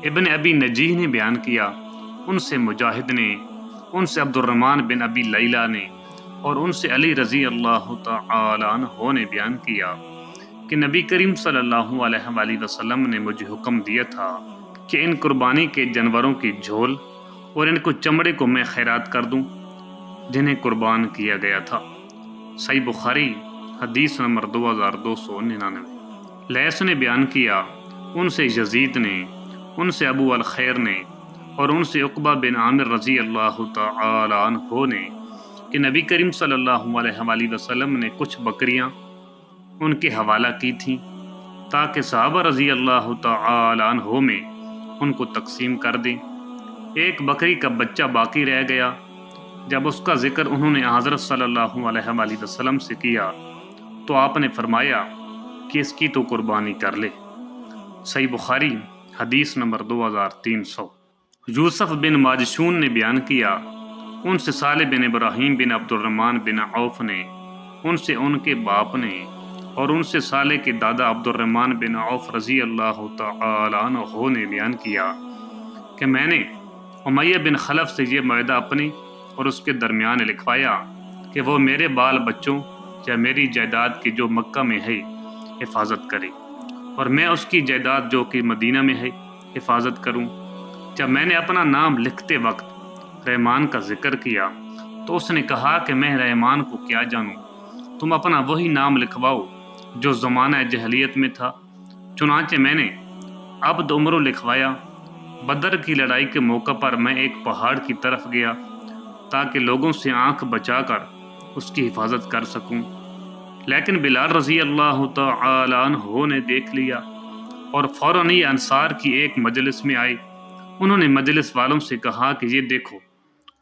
ابن ابی نجیح نے بیان کیا، ان سے مجاہد نے، ان سے عبد الرحمن بن ابی لیلہ نے، اور ان سے علی رضی اللہ تعالی عنہ نے بیان کیا کہ نبی کریم صلی اللہ علیہ وآلہ وسلم نے مجھے حکم دیا تھا کہ ان قربانی کے جانوروں کی جھول اور ان کو چمڑے کو میں خیرات کر دوں جنہیں قربان کیا گیا تھا۔ صحیح بخاری حدیث نمبر 2299۔ لیث نے بیان کیا، ان سے یزید نے، ان سے ابو الخیر نے، اور ان سے عقبہ بن عامر رضی اللہ تعالی عنہ نے کہ نبی کریم صلی اللہ علیہ وآلہ وسلم نے کچھ بکریاں ان کے حوالہ کی تھیں تاکہ صحابہ رضی اللہ تعالی عنہ میں ان کو تقسیم کر دیں۔ ایک بکری کا بچہ باقی رہ گیا، جب اس کا ذکر انہوں نے حضرت صلی اللہ علیہ وآلہ وسلم سے کیا تو آپ نے فرمایا کہ اس کی تو قربانی کر لے۔ صحیح بخاری حدیث نمبر 2300۔ یوسف بن ماجشون نے بیان کیا، ان سے صالح بن ابراہیم بن عبد الرحمن بن عوف نے، ان سے ان کے باپ نے، اور ان سے صالح کے دادا عبد الرحمن بن عوف رضی اللہ تعالی عنہ نے بیان کیا کہ میں نے امیہ بن خلف سے یہ معاہدہ اپنے اور اس کے درمیان لکھوایا کہ وہ میرے بال بچوں یا میری جائیداد کی جو مکہ میں ہے حفاظت کرے، اور میں اس کی جائیداد جو کہ مدینہ میں ہے حفاظت کروں۔ جب میں نے اپنا نام لکھتے وقت رحمان کا ذکر کیا تو اس نے کہا کہ میں رحمان کو کیا جانوں، تم اپنا وہی نام لکھواؤ جو زمانہ جہلیت میں تھا۔ چنانچہ میں نے عبد عمرو لکھوایا۔ بدر کی لڑائی کے موقع پر میں ایک پہاڑ کی طرف گیا تاکہ لوگوں سے آنکھ بچا کر اس کی حفاظت کر سکوں، لیکن بلال رضی اللہ تعالی عنہ نے دیکھ لیا اور فوراً ہی انصار کی ایک مجلس میں آئے۔ انہوں نے مجلس والوں سے کہا کہ یہ دیکھو،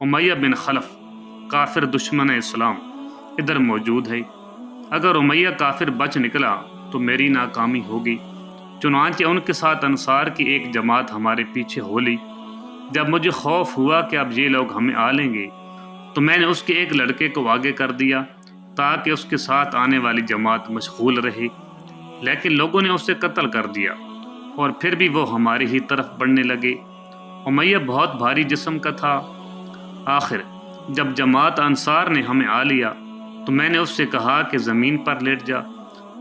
امیہ بن خلف کافر دشمن اسلام ادھر موجود ہے، اگر امیہ کافر بچ نکلا تو میری ناکامی ہوگی۔ چنانچہ ان کے ساتھ انصار کی ایک جماعت ہمارے پیچھے ہو لی۔ جب مجھے خوف ہوا کہ اب یہ لوگ ہمیں آ لیں گے تو میں نے اس کے ایک لڑکے کو آگے کر دیا تاکہ اس کے ساتھ آنے والی جماعت مشغول رہے، لیکن لوگوں نے اسے قتل کر دیا اور پھر بھی وہ ہماری ہی طرف بڑھنے لگے۔ امیہ بہت بھاری جسم کا تھا۔ آخر جب جماعت انصار نے ہمیں آ لیا تو میں نے اس سے کہا کہ زمین پر لیٹ جا۔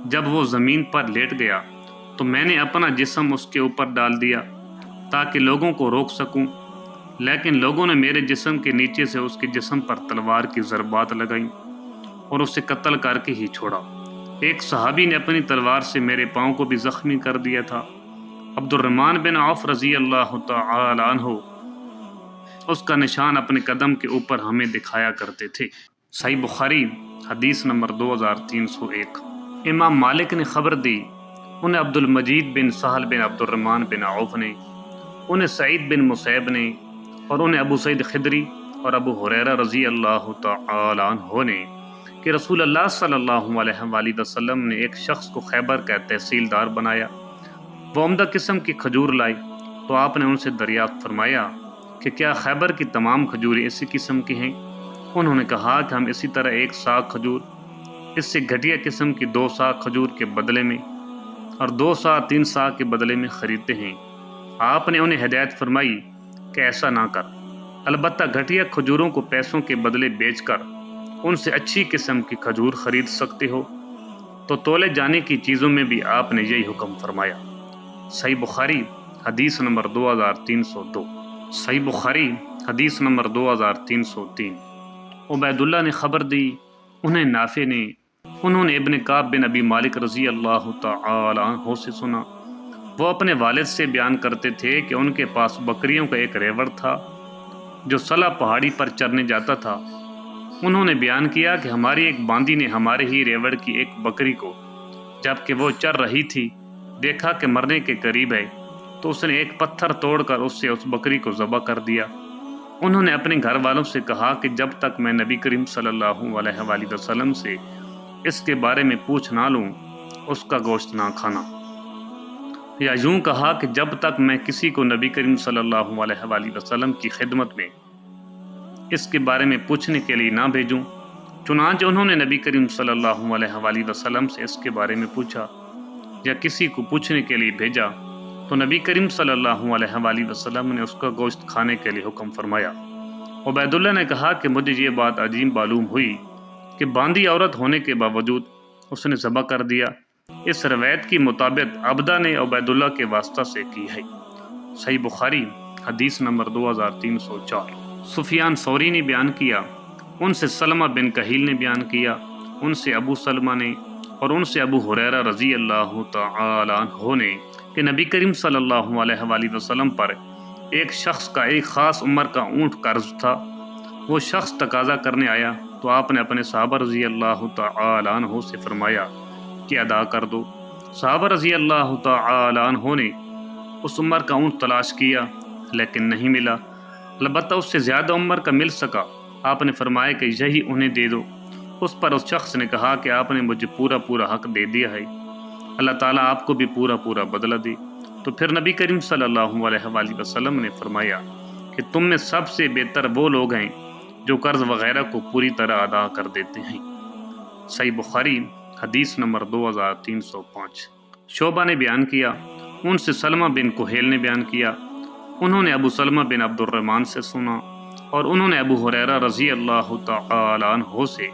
جب وہ زمین پر لیٹ گیا تو میں نے اپنا جسم اس کے اوپر ڈال دیا تاکہ لوگوں کو روک سکوں، لیکن لوگوں نے میرے جسم کے نیچے سے اس کے جسم پر تلوار کی ضربات لگائیں اور اسے قتل کر کے ہی چھوڑا۔ ایک صحابی نے اپنی تلوار سے میرے پاؤں کو بھی زخمی کر دیا تھا۔ عبد الرحمن بن عوف رضی اللہ تعالی عنہ اس کا نشان اپنے قدم کے اوپر ہمیں دکھایا کرتے تھے۔ صحیح بخاری حدیث نمبر 2301۔ امام مالک نے خبر دی، انہیں عبد المجید بن سہل بن عبد الرحمن بن عوف نے، انہیں سعید بن مسیب نے، اور انہیں ابو سعید خدری اور ابو ہریرہ رضی اللہ تعالی عنہ نے کہ رسول اللہ صلی اللہ علیہ وآلہ وسلم نے ایک شخص کو خیبر کا تحصیلدار بنایا۔ وہ عمدہ قسم کی کھجور لائے تو آپ نے ان سے دریافت فرمایا کہ کیا خیبر کی تمام کھجوریں اسی قسم کی ہیں؟ انہوں نے کہا کہ ہم اسی طرح ایک ساگ کھجور اس سے گھٹیا قسم کی 2 ساگ کھجور کے بدلے میں اور 2 سا 3 سا کے بدلے میں خریدتے ہیں۔ آپ نے انہیں ہدایت فرمائی کہ ایسا نہ کر، البتہ گھٹیا کھجوروں کو پیسوں کے بدلے بیچ کر ان سے اچھی قسم کی کھجور خرید سکتے ہو۔ تو تولے جانے کی چیزوں میں بھی آپ نے یہی حکم فرمایا۔ صحیح بخاری حدیث نمبر 2302۔ صحیح بخاری حدیث نمبر 2303۔ عبید اللہ نے خبر دی، انہیں نافع نے، انہوں نے ابن کعب بن ابی مالک رضی اللہ تعالی عنہ سے سنا۔ وہ اپنے والد سے بیان کرتے تھے کہ ان کے پاس بکریوں کا ایک ریوڑ تھا جو صلا پہاڑی پر چرنے جاتا تھا۔ انہوں نے بیان کیا کہ ہماری ایک باندی نے ہمارے ہی ریوڑ کی ایک بکری کو جب کہ وہ چر رہی تھی دیکھا کہ مرنے کے قریب ہے تو اس نے ایک پتھر توڑ کر اس سے اس بکری کو ذبح کر دیا۔ انہوں نے اپنے گھر والوں سے کہا کہ جب تک میں نبی کریم صلی اللہ علیہ وآلہ وسلم سے اس کے بارے میں پوچھ نہ لوں اس کا گوشت نہ کھانا، یا یوں کہا کہ جب تک میں کسی کو نبی کریم صلی اللہ علیہ وآلہ وسلم کی خدمت میں اس کے بارے میں پوچھنے کے لیے نہ بھیجوں۔ چنانچہ انہوں نے نبی کریم صلی اللہ علیہ وآلہ وسلم سے اس کے بارے میں پوچھا یا کسی کو پوچھنے کے لیے بھیجا تو نبی کریم صلی اللہ علیہ وآلہ وسلم نے اس کا گوشت کھانے کے لیے حکم فرمایا۔ عبیداللہ نے کہا کہ مجھے یہ بات عجیب معلوم ہوئی کہ باندھی عورت ہونے کے باوجود اس نے ذبح کر دیا۔ اس روایت کے مطابق عبدہ نے عبیداللہ کے واسطہ سے کی ہے۔ صحیح بخاری حدیث نمبر 2304۔ سفیان ثوری نے بیان کیا، ان سے سلمہ بن کہیل نے بیان کیا، ان سے ابو سلمہ نے اور ان سے ابو ہریرہ رضی اللہ تعالی عنہ نے کہ نبی کریم صلی اللہ علیہ وآلہ وسلم پر ایک شخص کا ایک خاص عمر کا اونٹ قرض تھا۔ وہ شخص تقاضا کرنے آیا تو آپ نے اپنے صحابہ رضی اللہ تعالی عنہ سے فرمایا کہ ادا کر دو۔ صحابہ رضی اللہ تعالی عنہ نے اس عمر کا اونٹ تلاش کیا لیکن نہیں ملا، البتہ اس سے زیادہ عمر کا مل سکا۔ آپ نے فرمایا کہ یہی انہیں دے دو۔ اس پر اس شخص نے کہا کہ آپ نے مجھے پورا حق دے دیا ہے، اللہ تعالیٰ آپ کو بھی پورا بدلہ دے۔ تو پھر نبی کریم صلی اللہ علیہ وآلہ وسلم نے فرمایا کہ تم میں سب سے بہتر وہ لوگ ہیں جو قرض وغیرہ کو پوری طرح ادا کر دیتے ہیں۔ صحیح بخاری حدیث نمبر 2305۔ شعبہ نے بیان کیا، ان سے سلمہ بن کہیل نے بیان کیا، انہوں نے ابو سلمہ بن عبد الرحمن سے سنا اور انہوں نے ابو ہریرہ رضی اللہ تعالی عنہ سے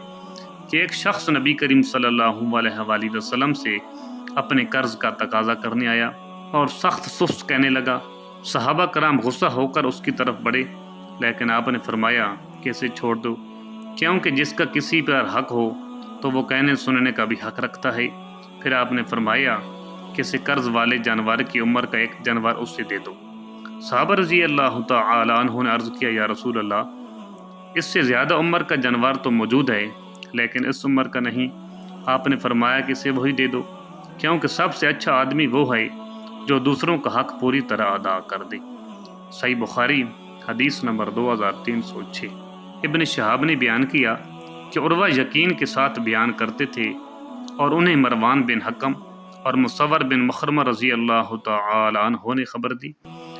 کہ ایک شخص نبی کریم صلی اللہ علیہ وآلہ وسلم سے اپنے قرض کا تقاضا کرنے آیا اور سخت سست کہنے لگا۔ صحابہ کرام غصہ ہو کر اس کی طرف بڑھے، لیکن آپ نے فرمایا کہ اسے چھوڑ دو، کیونکہ جس کا کسی پر حق ہو تو وہ کہنے سننے کا بھی حق رکھتا ہے۔ پھر آپ نے فرمایا کہ اسے قرض والے جانور کی عمر کا ایک جانور اس سے دے دو۔ صحابہ رضی اللہ تعالی عنہ نے عرض کیا، یا رسول اللہ، اس سے زیادہ عمر کا جانور تو موجود ہے لیکن اس عمر کا نہیں۔ آپ نے فرمایا کہ اسے وہی دے دو، کیونکہ سب سے اچھا آدمی وہ ہے جو دوسروں کا حق پوری طرح ادا کر دے۔ صحیح بخاری حدیث نمبر 2306۔ ابن شہاب نے بیان کیا کہ عروہ یقین کے ساتھ بیان کرتے تھے اور انہیں مروان بن حکم اور مصور بن مخرمہ رضی اللہ تعالی عنہ نے خبر دی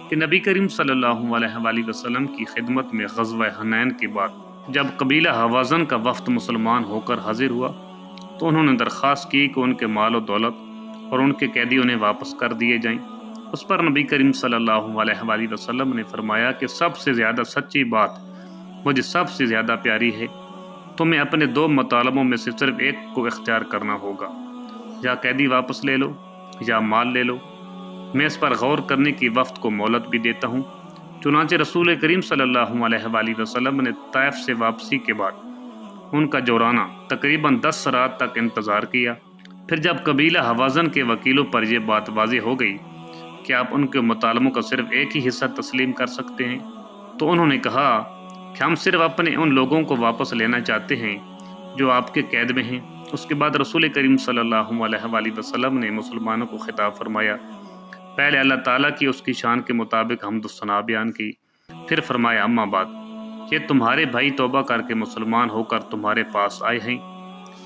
کہ نبی کریم صلی اللہ علیہ وآلہ وسلم کی خدمت میں غزوہ حنین کے بعد جب قبیلہ حوازن کا وفد مسلمان ہو کر حاضر ہوا تو انہوں نے درخواست کی کہ ان کے مال و دولت اور ان کے قیدی انہیں واپس کر دیے جائیں۔ اس پر نبی کریم صلی اللہ علیہ وآلہ وسلم نے فرمایا کہ سب سے زیادہ سچی بات مجھے سب سے زیادہ پیاری ہے، تمہیں اپنے دو مطالبوں میں سے صرف ایک کو اختیار کرنا ہوگا، یا قیدی واپس لے لو یا مال لے لو۔ میں اس پر غور کرنے کی وفد کو مہلت بھی دیتا ہوں۔ چنانچہ رسول کریم صلی اللہ علیہ وآلہ وسلم نے طائف سے واپسی کے بعد ان کا جورانہ تقریباً 10 رات تک انتظار کیا۔ پھر جب قبیلہ حوازن کے وکیلوں پر یہ بات واضح ہو گئی کہ آپ ان کے مطالبوں کا صرف ایک ہی حصہ تسلیم کر سکتے ہیں تو انہوں نے کہا کہ ہم صرف اپنے ان لوگوں کو واپس لینا چاہتے ہیں جو آپ کے قید میں ہیں۔ اس کے بعد رسول کریم صلی اللہ علیہ وآلہ وسلم نے مسلمانوں کو خطاب فرمایا، پہلے اللہ تعالیٰ کی اس کی شان کے مطابق حمد و ثنا بیان کی، پھر فرمایا اما بعد، یہ تمہارے بھائی توبہ کر کے مسلمان ہو کر تمہارے پاس آئے ہیں،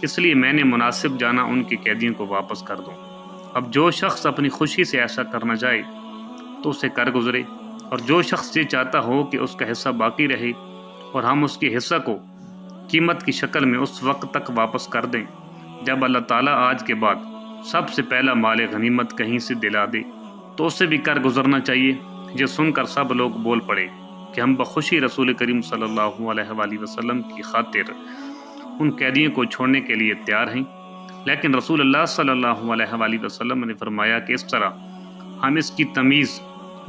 اس لیے میں نے مناسب جانا ان کی قیدیوں کو واپس کر دوں۔ اب جو شخص اپنی خوشی سے ایسا کرنا چاہے تو اسے کر گزرے، اور جو شخص یہ چاہتا ہو کہ اس کا حصہ باقی رہے اور ہم اس کے حصہ کو قیمت کی شکل میں اس وقت تک واپس کر دیں جب اللہ تعالیٰ آج کے بعد سب سے پہلا مال غنیمت کہیں سے دلا دے، تو اسے بھی کر گزرنا چاہیے۔ یہ سن کر سب لوگ بول پڑے کہ ہم بخوشی رسول کریم صلی اللہ علیہ وآلہ وسلم کی خاطر ان قیدیوں کو چھوڑنے کے لیے تیار ہیں، لیکن رسول اللہ صلی اللہ علیہ وآلہ وسلم نے فرمایا کہ اس طرح ہم اس کی تمیز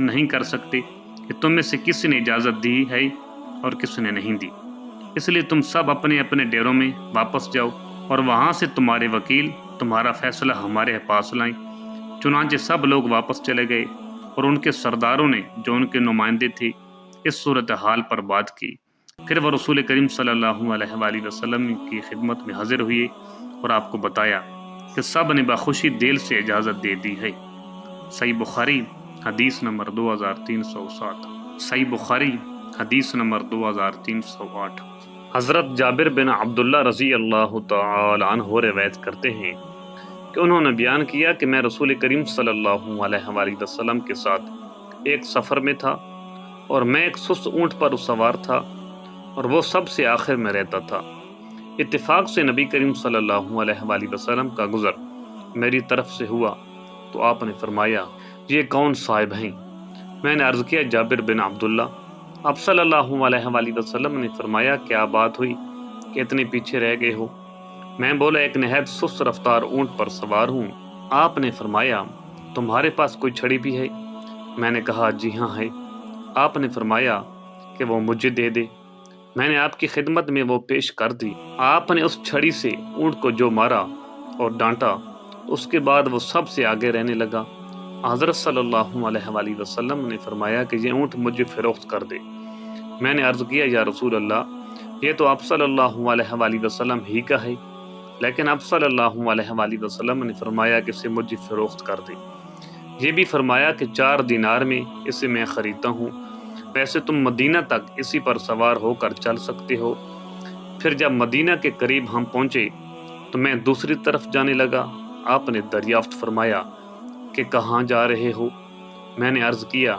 نہیں کر سکتے کہ تم میں سے کس نے اجازت دی ہے اور کس نے نہیں دی، اس لیے تم سب اپنے اپنے ڈیروں میں واپس جاؤ اور وہاں سے تمہارے وکیل تمہارا فیصلہ ہمارے پاس لائیں۔ چنانچہ سب لوگ واپس چلے گئے اور ان کے سرداروں نے جو ان کے نمائندے تھے اس صورتحال پر بات کی۔ پھر وہ رسول کریم صلی اللہ علیہ وآلہ وسلم کی خدمت میں حاضر ہوئے اور آپ کو بتایا کہ سب نے بخوشی دل سے اجازت دے دی ہے۔ صحیح بخاری حدیث نمبر 2307۔ صحیح بخاری حدیث نمبر 2308۔ حضرت جابر بن عبداللہ رضی اللہ تعالی عنہ روایت کرتے ہیں کہ انہوں نے بیان کیا کہ میں رسول کریم صلی اللہ علیہ وآلہ وسلم کے ساتھ ایک سفر میں تھا اور میں ایک سست اونٹ پر سوار تھا اور وہ سب سے آخر میں رہتا تھا۔ اتفاق سے نبی کریم صلی اللہ علیہ وآلہ وسلم کا گزر میری طرف سے ہوا تو آپ نے فرمایا، یہ کون صاحب ہیں؟ میں نے عرض کیا جابر بن عبداللہ۔ آپ صلی اللہ علیہ وآلہ وسلم نے فرمایا کیا بات ہوئی کہ اتنے پیچھے رہ گئے ہو؟ میں بولا ایک نہایت سست رفتار اونٹ پر سوار ہوں۔ آپ نے فرمایا تمہارے پاس کوئی چھڑی بھی ہے؟ میں نے کہا جی ہاں ہے۔ آپ نے فرمایا کہ وہ مجھے دے دے۔ میں نے آپ کی خدمت میں وہ پیش کر دی۔ آپ نے اس چھڑی سے اونٹ کو جو مارا اور ڈانٹا، اس کے بعد وہ سب سے آگے رہنے لگا۔ حضرت صلی اللہ علیہ وآلہ وسلم نے فرمایا کہ یہ اونٹ مجھے فروخت کر دے۔ میں نے عرض کیا یا رسول اللہ، یہ تو آپ صلی اللہ علیہ وآلہ وسلم ہی کا ہے، لیکن آپ صلی اللہ علیہ وآلہ وسلم نے فرمایا کہ اسے مجھے فروخت کر دے۔ یہ بھی فرمایا کہ 4 دینار میں اسے میں خریدتا ہوں۔ ویسے تم مدینہ تک اسی پر سوار ہو کر چل سکتے ہو۔ پھر جب مدینہ کے قریب ہم پہنچے تو میں دوسری طرف جانے لگا۔ آپ نے دریافت فرمایا کہ کہاں جا رہے ہو؟ میں نے عرض کیا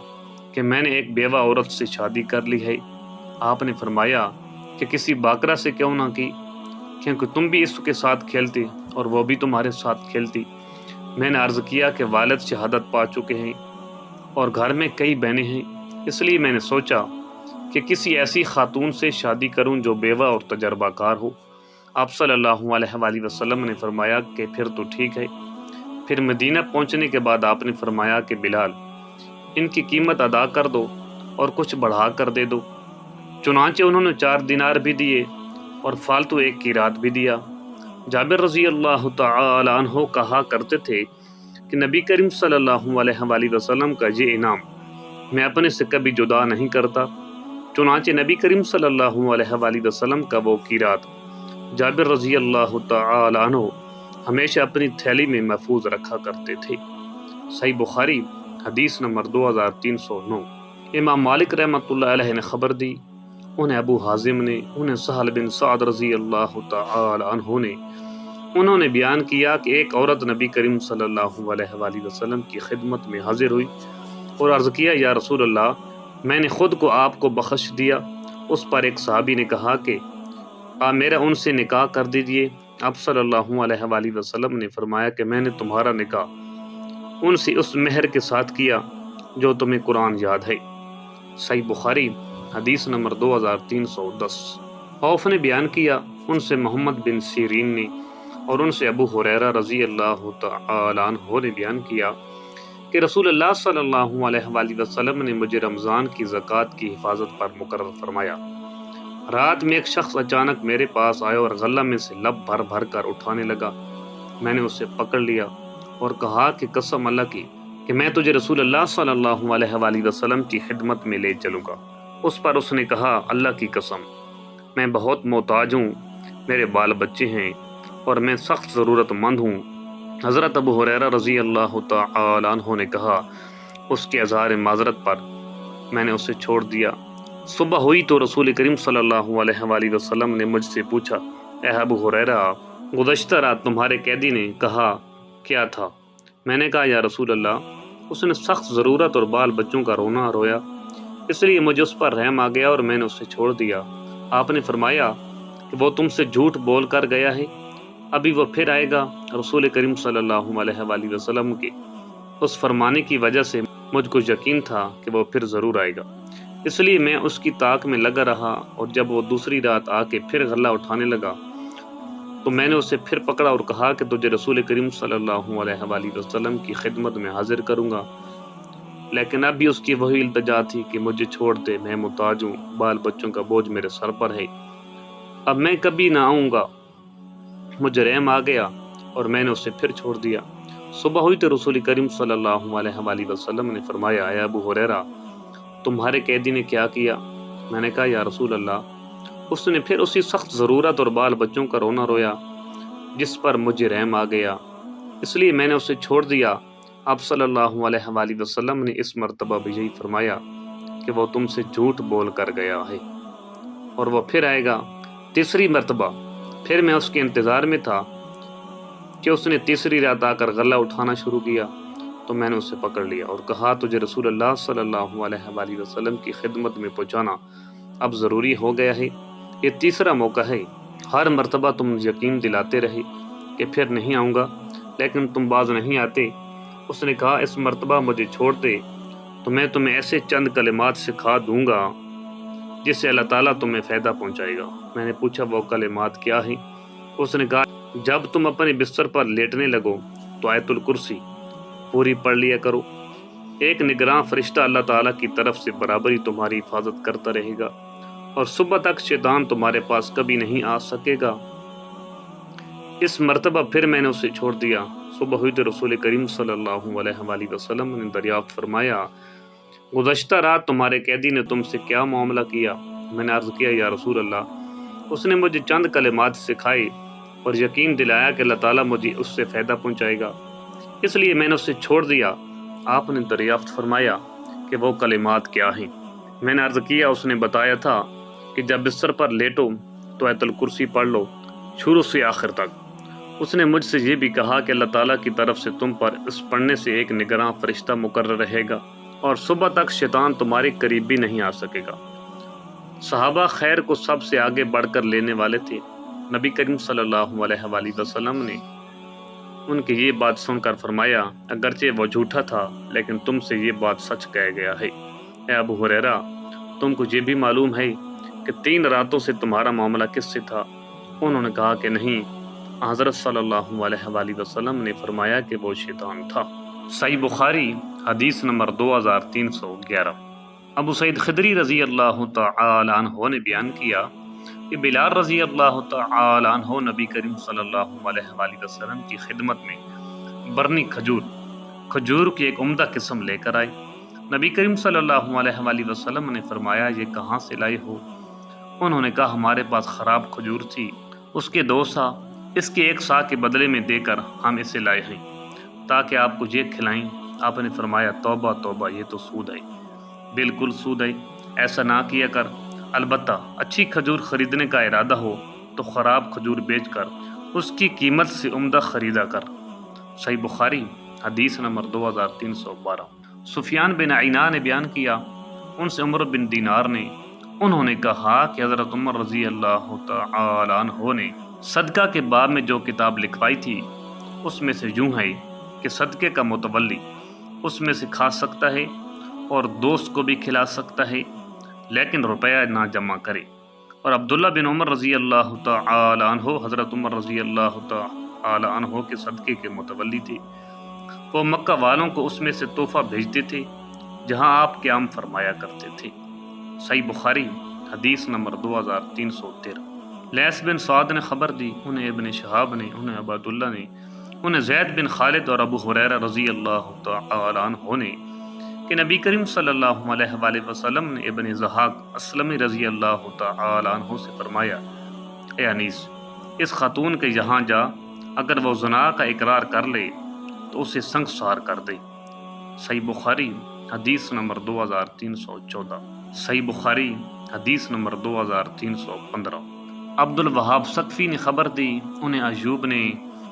کہ میں نے ایک بیوہ عورت سے شادی کر لی ہے۔ آپ نے فرمایا کہ کسی باقرہ سے کیوں نہ کی، کیونکہ تم بھی اس کے ساتھ کھیلتے اور وہ بھی تمہارے ساتھ کھیلتی۔ میں نے عرض کیا کہ والد شہادت پا چکے ہیں اور گھر میں کئی بہنیں ہیں، اس لیے میں نے سوچا کہ کسی ایسی خاتون سے شادی کروں جو بیوہ اور تجربہ کار ہو۔ آپ صلی اللہ علیہ وآلہ وسلم نے فرمایا کہ پھر تو ٹھیک ہے۔ پھر مدینہ پہنچنے کے بعد آپ نے فرمایا کہ بلال، ان کی قیمت ادا کر دو اور کچھ بڑھا کر دے دو۔ چنانچہ انہوں نے 4 دینار بھی دیے اور فالتو 1 قیرات بھی دیا۔ جابر رضی اللہ تعالی عنہ کہا کرتے تھے کہ نبی کریم صلی اللہ علیہ وآلہ وسلم کا یہ انعام میں اپنے سے کبھی جدا نہیں کرتا۔ چنانچہ نبی کریم صلی اللہ علیہ وآلہ وسلم کا وہ قیرات جابر رضی اللہ تعالی عنہ ہمیشہ اپنی تھیلی میں محفوظ رکھا کرتے تھے۔ صحیح بخاری حدیث نمبر 2309۔ امام مالک رحمۃ اللہ علیہ نے خبر دی، انہیں ابو حازم نے، انہیں سہل بن سعد رضی اللہ تعالی عنہ نے، انہوں نے بیان کیا کہ ایک عورت نبی کریم صلی اللہ علیہ وآلہ وسلم کی خدمت میں حاضر ہوئی اور عرض کیا یا رسول اللہ، میں نے خود کو آپ کو بخش دیا۔ اس پر ایک صحابی نے کہا کہ آپ میرا ان سے نکاح کر دیجئے۔ آپ صلی اللہ علیہ وآلہ وسلم نے فرمایا کہ میں نے تمہارا نکاح ان سے اس مہر کے ساتھ کیا جو تمہیں قرآن یاد ہے۔ صحیح بخاری حدیث نمبر 2310۔ عوف نے بیان کیا، ان سے محمد بن سیرین نے اور ان سے ابو ہریرہ رضی اللہ تعالی عنہ نے بیان کیا کہ رسول اللہ صلی اللہ علیہ وآلہ وسلم نے مجھے رمضان کی زکوٰۃ کی حفاظت پر مقرر فرمایا۔ رات میں ایک شخص اچانک میرے پاس آیا اور غلہ میں سے لب بھر بھر کر اٹھانے لگا۔ میں نے اسے پکڑ لیا اور کہا کہ قسم اللہ کی کہ میں تجھے رسول اللہ صلی اللہ علیہ وآلہ وسلم کی خدمت میں لے چلوں گا۔ اس پر اس نے کہا اللہ کی قسم، میں بہت محتاج ہوں، میرے بال بچے ہیں اور میں سخت ضرورت مند ہوں۔ حضرت ابو ہریرہ رضی اللہ تعالی عنہ نے کہا اس کے اظہار معذرت پر میں نے اسے چھوڑ دیا۔ صبح ہوئی تو رسول کریم صلی اللہ علیہ وآلہ وسلم نے مجھ سے پوچھا، اے ابو ہریرہ، گزشتہ رات تمہارے قیدی نے کہا کیا تھا؟ میں نے کہا یا رسول اللہ، اس نے سخت ضرورت اور بال بچوں کا رونا رویا، اس لیے مجھے اس پر رحم آ گیا اور میں نے اسے چھوڑ دیا۔ آپ نے فرمایا کہ وہ تم سے جھوٹ بول کر گیا ہے، ابھی وہ پھر آئے گا۔ رسول کریم صلی اللہ علیہ وآلہ وسلم کے اس فرمانے کی وجہ سے مجھ کو یقین تھا کہ وہ پھر ضرور آئے گا، اس لیے میں اس کی طاق میں لگا رہا، اور جب وہ دوسری رات آ کے پھر غلہ اٹھانے لگا تو میں نے اسے پھر پکڑا اور کہا کہ تجھے رسول کریم صلی اللہ علیہ وآلہ وسلم کی خدمت میں حاضر کروں گا، لیکن اب بھی اس کی وہی التجا تھی کہ مجھے چھوڑ دے، میں محتاج ہوں، بال بچوں کا بوجھ میرے سر پر ہے، اب میں کبھی نہ آؤں گا۔ مجھے رحم آ گیا اور میں نے اسے پھر چھوڑ دیا۔ صبح ہوئی تو رسول کریم صلی اللہ علیہ وآلہ وسلم نے فرمایا، اے ابو ہریرہ، تمہارے قیدی نے کیا کیا؟ میں نے کہا یا رسول اللہ، اس نے پھر اسی سخت ضرورت اور بال بچوں کا رونا رویا جس پر مجھے رحم آ گیا، اس لیے میں نے اسے چھوڑ دیا۔ آپ صلی اللہ علیہ وآلہ وسلم نے اس مرتبہ بھی یہی فرمایا کہ وہ تم سے جھوٹ بول کر گیا ہے اور وہ پھر آئے گا۔ تیسری مرتبہ پھر میں اس کے انتظار میں تھا کہ اس نے تیسری رات آ کر غلہ اٹھانا شروع کیا، تو میں نے اسے پکڑ لیا اور کہا تجھے رسول اللہ صلی اللہ علیہ وآلہ وسلم کی خدمت میں پہنچانا اب ضروری ہو گیا ہے، یہ تیسرا موقع ہے۔ ہر مرتبہ تم یقین دلاتے رہے کہ پھر نہیں آؤں گا، لیکن تم باز نہیں آتے۔ اس نے کہا اس مرتبہ مجھے چھوڑ دے تو میں تمہیں ایسے چند کلمات سکھا دوں گا جس سے اللہ تعالیٰ تمہیں فائدہ پہنچائے گا۔ میں نے پوچھا وہ کلمات کیا ہیں؟ اس نے کہا جب تم اپنے بستر پر لیٹنے لگو تو آیت الکرسی پوری پڑھ لیا کرو۔ ایک نگراں فرشتہ اللہ تعالیٰ کی طرف سے برابری تمہاری حفاظت کرتا رہے گا اور صبح تک شیطان تمہارے پاس کبھی نہیں آ سکے گا۔ اس مرتبہ پھر میں نے اسے چھوڑ دیا۔ صبح ہوئی تو رسول کریم صلی اللہ علیہ وآلہ وسلم نے دریافت فرمایا گزشتہ رات تمہارے قیدی نے تم سے کیا معاملہ کیا؟ میں نے عرض کیا یا رسول اللہ اس نے مجھے چند کلمات سکھائے اور یقین دلایا کہ اللہ تعالیٰ مجھے اس سے فائدہ پہنچائے گا، اس لیے میں نے اسے چھوڑ دیا۔ آپ نے دریافت فرمایا کہ وہ کلمات کیا ہیں؟ میں نے عرض کیا اس نے بتایا تھا کہ جب بستر پر لیٹو تو آیت الکرسی پڑھ لو شروع سے آخر تک۔ اس نے مجھ سے یہ بھی کہا کہ اللہ تعالیٰ کی طرف سے تم پر اس پڑھنے سے ایک نگراں فرشتہ مقرر رہے گا اور صبح تک شیطان تمہارے قریب بھی نہیں آ سکے گا۔ صحابہ خیر کو سب سے آگے بڑھ کر لینے والے تھے۔ نبی کریم صلی اللہ علیہ وآلہ وسلم نے ان کی یہ بات سن کر فرمایا اگرچہ وہ جھوٹا تھا لیکن تم سے یہ بات سچ کہہ گیا ہے۔ اے ابو ہریرہ تم کو یہ بھی معلوم ہے کہ 3 راتوں سے تمہارا معاملہ کس سے تھا؟ انہوں نے کہا کہ نہیں۔ حضرت صلی اللہ علیہ وآلہ وسلم نے فرمایا کہ وہ شیطان تھا۔ صحیح بخاری حدیث نمبر 2311۔ ابو سعید خدری رضی اللہ تعالی عنہ نے بیان کیا کہ بلال رضی اللہ تعالی عنہ نبی کریم صلی اللہ علیہ وآلہ وسلم کی خدمت میں برنی کھجور کی ایک عمدہ قسم لے کر آئے۔ نبی کریم صلی اللہ علیہ وآلہ وسلم نے فرمایا یہ کہاں سے لائے ہو؟ انہوں نے کہا ہمارے پاس خراب کھجور تھی، اس کے 2 سا، اس کے 1 سا کے بدلے میں دے کر ہم اسے لائے ہیں تاکہ آپ کو یہ کھلائیں۔ آپ نے فرمایا توبہ توبہ یہ تو سود ہے، بالکل سود ہے، ایسا نہ کیا کر۔ البتہ اچھی کھجور خریدنے کا ارادہ ہو تو خراب کھجور بیچ کر اس کی قیمت سے عمدہ خریدا کر۔ صحیح بخاری حدیث نمبر 2312۔ سفیان بن عیینہ نے بیان کیا ان سے عمر بن دینار نے انہوں نے کہا کہ حضرت عمر رضی اللہ تعالی عنہ نے صدقہ کے باب میں جو کتاب لکھوائی تھی اس میں سے یوں ہے کہ صدقے کا متولی اس میں سے کھا سکتا ہے اور دوست کو بھی کھلا سکتا ہے لیکن روپیہ نہ جمع کرے۔ اور عبداللہ بن عمر رضی اللہ تعالی عنہ حضرت عمر رضی اللہ تعالی عنہ کے صدقے کے متولی تھے۔ وہ مکہ والوں کو اس میں سے تحفہ بھیجتے تھے جہاں آپ قیام فرمایا کرتے تھے۔ صحیح بخاری حدیث نمبر 2313۔ لیث بن سعد نے خبر دی، انہیں ابن شہاب نے، انہیں عبداللہ نے، انہیں زید بن خالد اور ابو ہریرہ رضی اللہ تعالی عنہ نے کہ نبی کریم صلی اللہ علیہ وآلہ وسلم نے ابن زحاق اسلمی رضی اللہ تعالی عنہ سے فرمایا اے انیس اس خاتون کے یہاں جا، اگر وہ زنا کا اقرار کر لے تو اسے سنگسار کر دے۔ صحیح بخاری حدیث نمبر 2314۔ صحیح بخاری حدیث نمبر 2315۔ عبد الوہاب ثقفی نے خبر دی، انہیں ایوب نے،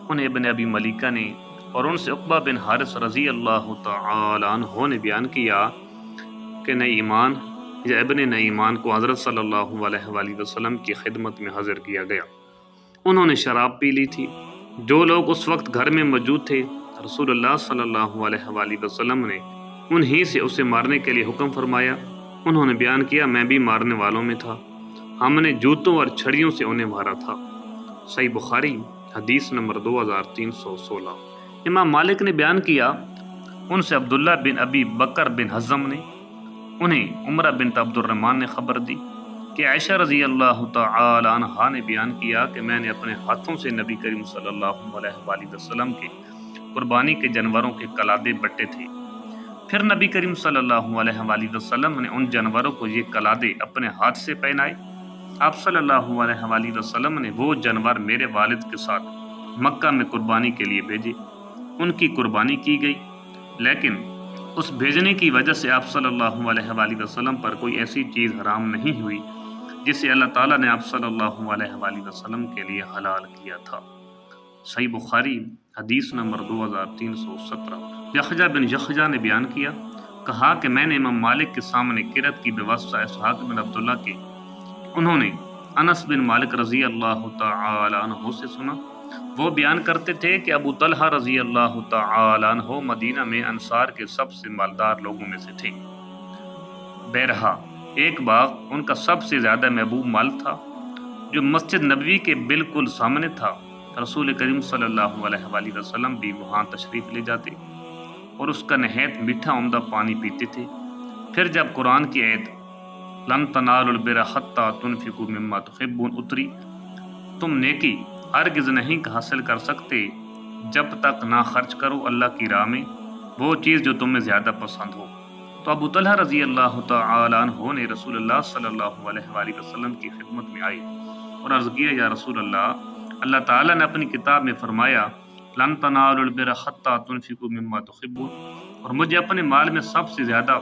انہیں ابن ابی ملیکہ نے اور ان سے عقبہ بن حارث رضی اللہ تعالی عنہ نے بیان کیا کہ نعیمان یا ابن نعیمان کو حضرت صلی اللہ علیہ وآلہ وسلم کی خدمت میں حاضر کیا گیا۔ انہوں نے شراب پی لی تھی۔ جو لوگ اس وقت گھر میں موجود تھے رسول اللہ صلی اللہ علیہ وآلہ وسلم نے انہی سے اسے مارنے کے لیے حکم فرمایا۔ انہوں نے بیان کیا میں بھی مارنے والوں میں تھا، ہم نے جوتوں اور چھڑیوں سے انہیں مارا تھا۔ صحیح بخاری حدیث نمبر 2316۔ امام مالک نے بیان کیا ان سے عبداللہ بن ابی بکر بن حزم نے، انہیں عمرہ بنت عبد الرحمن نے خبر دی کہ عائشہ رضی اللہ تعالی عنہا نے بیان کیا کہ میں نے اپنے ہاتھوں سے نبی کریم صلی اللہ علیہ وآلہ وسلم کے قربانی کے جانوروں کے قلادے بٹے تھے۔ پھر نبی کریم صلی اللہ علیہ وآلہ وسلم نے ان جانوروں کو یہ قلادے اپنے ہاتھ سے پہنائے۔ آپ صلی اللہ علیہ وآلہ وسلم نے وہ جانور میرے والد کے ساتھ مکہ میں قربانی کے لیے بھیجے، ان کی قربانی کی گئی، لیکن اس بھیجنے کی وجہ سے آپ صلی اللہ علیہ وآلہ وسلم پر کوئی ایسی چیز حرام نہیں ہوئی جسے اللہ تعالیٰ نے آپ صلی اللہ علیہ وآلہ وسلم کے لیے حلال کیا تھا۔ صحیح بخاری حدیث نمبر 2317۔ یحییٰ بن یحییٰ نے بیان کیا، کہا کہ میں نے امام مالک کے سامنے قرأت کی بواسطہ اسحاق بن عبداللہ کے، انہوں نے انس بن مالک رضی اللہ تعالی عنہ سے سنا وہ بیان کرتے تھے کہ ابو طلحہ رضی اللہ تعالی عنہ مدینہ میں انصار کے سب سے مالدار لوگوں میں سے تھے۔ بیرہا ایک باغ ان کا سب سے زیادہ محبوب مال تھا جو مسجد نبوی کے بالکل سامنے تھا۔ رسول کریم صلی اللہ علیہ وآلہ وسلم بھی وہاں تشریف لے جاتے اور اس کا نہایت میٹھا عمدہ پانی پیتے تھے۔ پھر جب قرآن کی آیت لن تنالوا البر حتی تنفقوا مما تحبون اتری، تم نیکی ہرگز نہیں حاصل کر سکتے جب تک نہ خرچ کرو اللہ کی راہ میں وہ چیز جو تمہیں زیادہ پسند ہو، تو ابو طلحہ رضی اللہ تعالی عنہ نے رسول اللہ صلی اللہ علیہ وآلہ وسلم کی خدمت میں آئے اور عرض کیا، یا رسول اللہ تعالیٰ نے اپنی کتاب میں فرمایا لن تنالوا البر حتی تنفقوا مما تحبون، اور مجھے اپنے مال میں سب سے زیادہ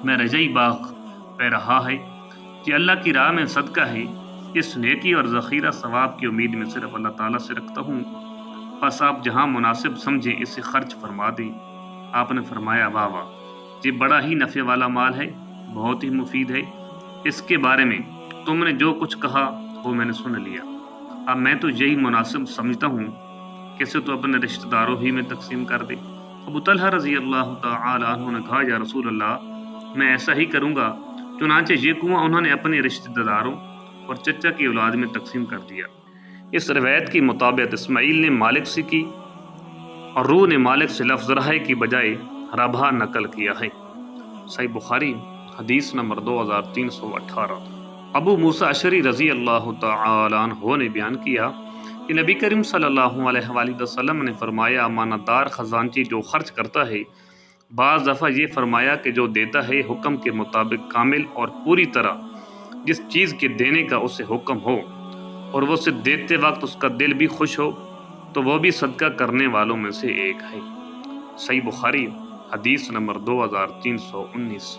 میں رجائی باغ پہ رہا ہے کہ اللہ کی راہ میں صدقہ ہے، اس نیکی اور ذخیرہ ثواب کی امید میں صرف اللہ تعالیٰ سے رکھتا ہوں، بس آپ جہاں مناسب سمجھیں اسے خرچ فرما دیں۔ آپ نے فرمایا، واہ واہ، یہ بڑا ہی نفع والا مال ہے، بہت ہی مفید ہے، اس کے بارے میں تم نے جو کچھ کہا وہ میں نے سن لیا، اب میں تو یہی مناسب سمجھتا ہوں کہ اسے تو اپنے رشتہ داروں ہی میں تقسیم کر دے۔ ابو طلحہ رضی اللہ تعالی عنہ نے کہا، یا رسول اللہ میں ایسا ہی کروں گا۔ چنانچہ یہ کنواں انہوں نے اپنے رشتہ داروں اور چچا کی اولاد میں تقسیم کر دیا۔ اس روایت کی مطابق اسماعیل نے مالک سے کی اور روح نے مالک سے لفظ رہے کی بجائے ربح نقل کیا ہے۔ صحیح بخاری حدیث نمبر 2318۔ ابو موسیٰ اشعری رضی اللہ تعالی عنہ نے بیان کیا کہ نبی کریم صلی اللہ علیہ وآلہ وسلم نے فرمایا، امانت دار خزانچی جو خرچ کرتا ہے، بعض دفعہ یہ فرمایا کہ جو دیتا ہے حکم کے مطابق کامل اور پوری طرح جس چیز کے دینے کا اسے حکم ہو اور وہ اسے دیتے وقت اس کا دل بھی خوش ہو، تو وہ بھی صدقہ کرنے والوں میں سے ایک ہے۔ صحیح بخاری حدیث نمبر 2319۔